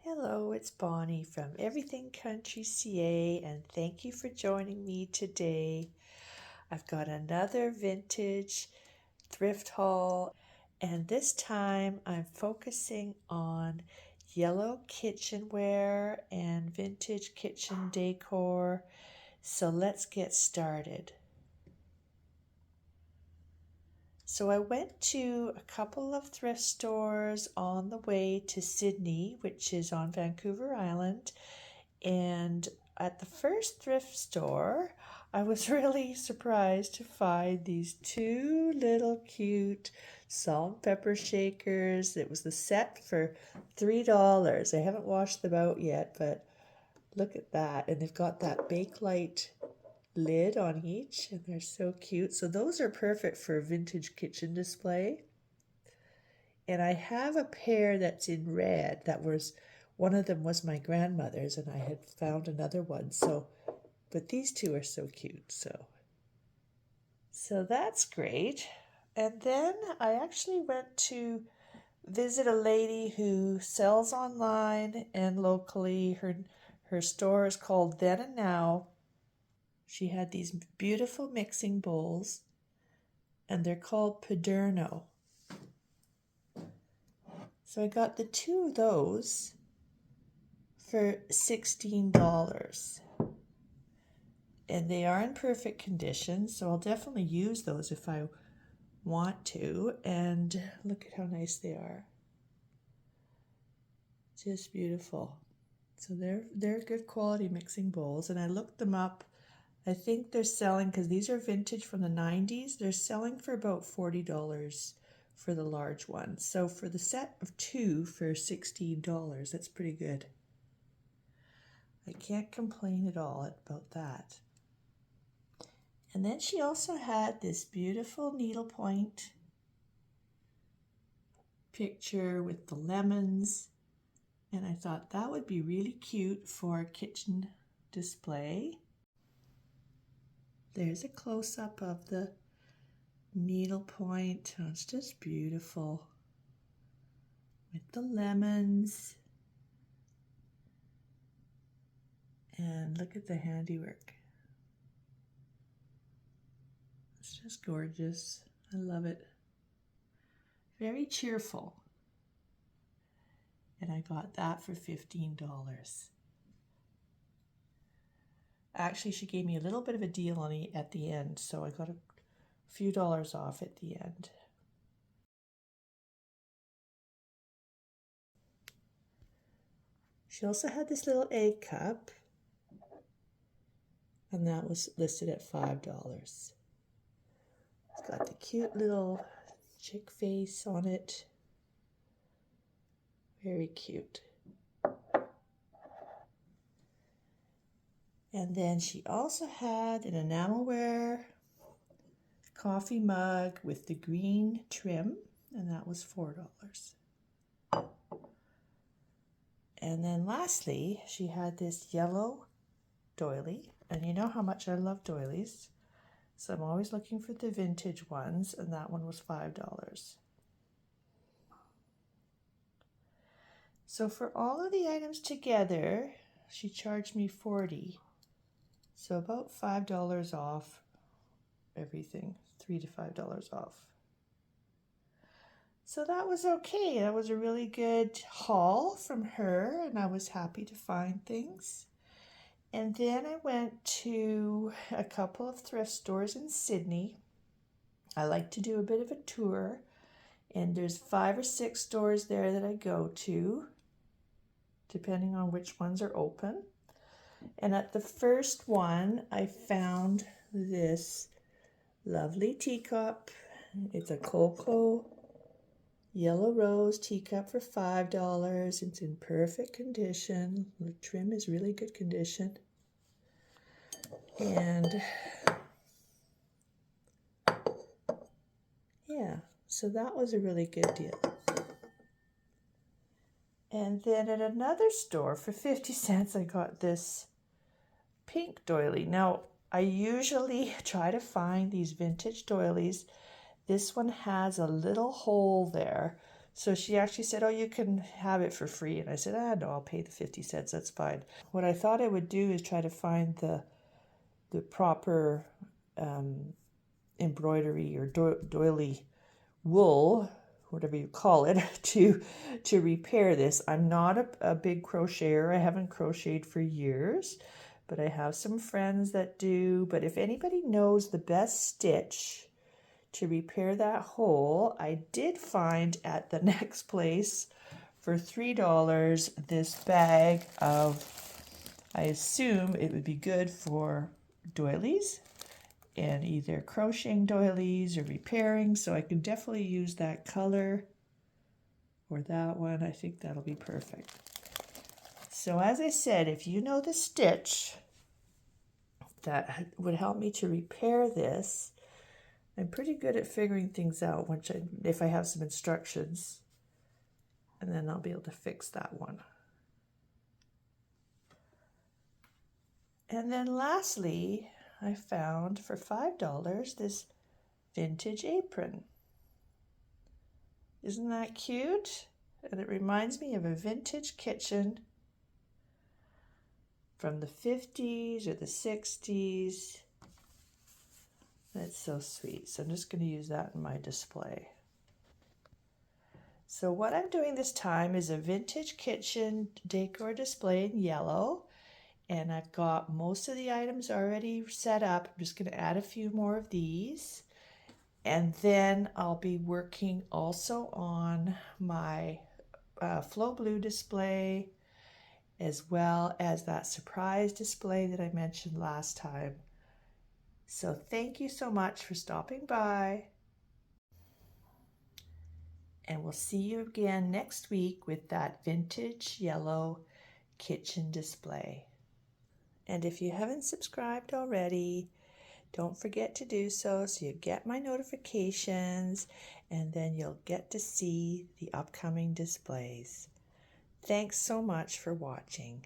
Hello, it's Bonnie from Everything Country CA, and thank you for joining me today. I've got another vintage thrift haul, and this time I'm focusing on yellow kitchenware and vintage kitchen decor. So let's get started. So I went to a couple of thrift stores on the way to Sydney, which is on Vancouver Island. And at the first thrift store, I was really surprised to find these two little cute salt and pepper shakers. It was the set for $3. I haven't washed them out yet, but look at that. And they've got that bakelite lid on each, and they're so cute. So those are perfect for a vintage kitchen display. And I have a pair that's in red. One of them was my grandmother's, and I had found another one. But these two are so cute. So that's great. And then I actually went to visit a lady who sells online and locally. Her store is called Then and Now. She had these beautiful mixing bowls, and they're called Paderno. So I got the two of those for $16. And they are in perfect condition, so I'll definitely use those if I want to. And look at how nice they are. Just beautiful. So they're good quality mixing bowls, and I looked them up. I think they're selling, because these are vintage from the 90s, they're selling for about $40 for the large ones. So for the set of two for $16, that's pretty good. I can't complain at all about that. And then she also had this beautiful needlepoint picture with the lemons. And I thought that would be really cute for a kitchen display. There's a close-up of the needlepoint. Oh, it's just beautiful with the lemons. And look at the handiwork. It's just gorgeous. I love it. Very cheerful. And I got that for $15. Actually, she gave me a little bit of a deal on it at the end, so I got a few dollars off at the end. She also had this little egg cup, and that was listed at $5. It's got the cute little chick face on it. Very cute. And then she also had an enamelware coffee mug with the green trim, and that was $4. And then lastly, she had this yellow doily, and you know how much I love doilies, so I'm always looking for the vintage ones, and that one was $5. So for all of the items together, she charged me $40. So about $5 off everything, $3 to $5 off. So that was okay. That was a really good haul from her, and I was happy to find things. And then I went to a couple of thrift stores in Sydney. I like to do a bit of a tour, and there's 5 or 6 stores there that I go to, depending on which ones are open. And at the first one, I found this lovely teacup. It's a Colclough Yellow Rose teacup for $5. It's in perfect condition. The trim is really good condition. And yeah, so that was a really good deal. And then at another store for 50 cents, I got this pink doily. Now, I usually try to find these vintage doilies. This one has a little hole there, So she actually said, oh, you can have it for free. And I said, no, I'll pay the 50 cents. That's fine. What I thought I would do is try to find the proper embroidery or doily wool, whatever you call it, to repair this. I'm not a big crocheter. I haven't crocheted for years, but I have some friends that do. But if anybody knows the best stitch to repair that hole, I did find at the next place for $3 this bag of, I assume it would be good for doilies, and either crocheting doilies or repairing, so I can definitely use that color or that one. I think that'll be perfect. So as I said, if you know the stitch that would help me to repair this, I'm pretty good at figuring things out if I have some instructions, and then I'll be able to fix that one. And then lastly, I found for $5 this vintage apron. Isn't that cute? And it reminds me of a vintage kitchen from the 50s or the 60s. That's so sweet. So I'm just going to use that in my display. So what I'm doing this time is a vintage kitchen decor display in yellow. And I've got most of the items already set up. I'm just going to add a few more of these. And then I'll be working also on my Flow Blue display, as well as that surprise display that I mentioned last time. So thank you so much for stopping by. And we'll see you again next week with that vintage yellow kitchen display. And if you haven't subscribed already, don't forget to do so you get my notifications, and then you'll get to see the upcoming displays. Thanks so much for watching.